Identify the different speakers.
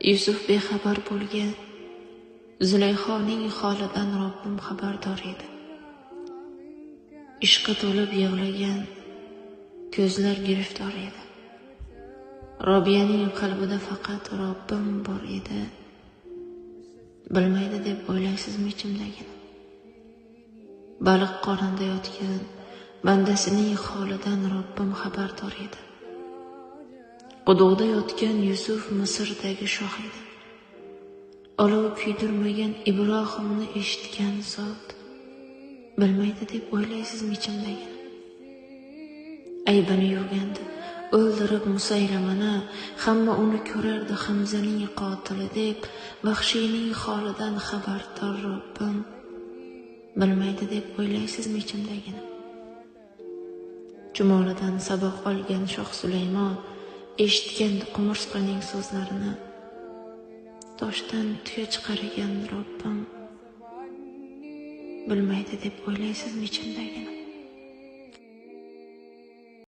Speaker 1: Yusuf bexabar bo'lgan, Zulayxoning holidan Robbim xabardor edi. Ishqqa to'lib yig'lagan ko'zlar giriftor edi. Robiyaning qalbida faqat Robbim bor edi. Bilmaydi deb o'ylaysizmi ichimdagini? Baliq qornida yotgan bandasining holidan Robbim xabardor edi. Quduqda yotgan Yusuf Misrdagi shoh edi. Olov kuydirmagan Ibrohimni eshitgan zot bilmaydi deb o'ylaysizmi ichimdagini? Aybini yuvgandi, o'ldirib Musaylamani, hamma uni ko'rardi Hamzaning qotili deb, vahshiyning holidan xabardor Robbim bilmaydi deb o'ylaysizmi ichimdagini? Chumolidan saboq olgan Shoh Sulaymon eshitgandi qumursqaning so'zlarini. Toshdan tuya chiqargan Robbim bilmaydi deb o'ylaysizmi ichimdagini?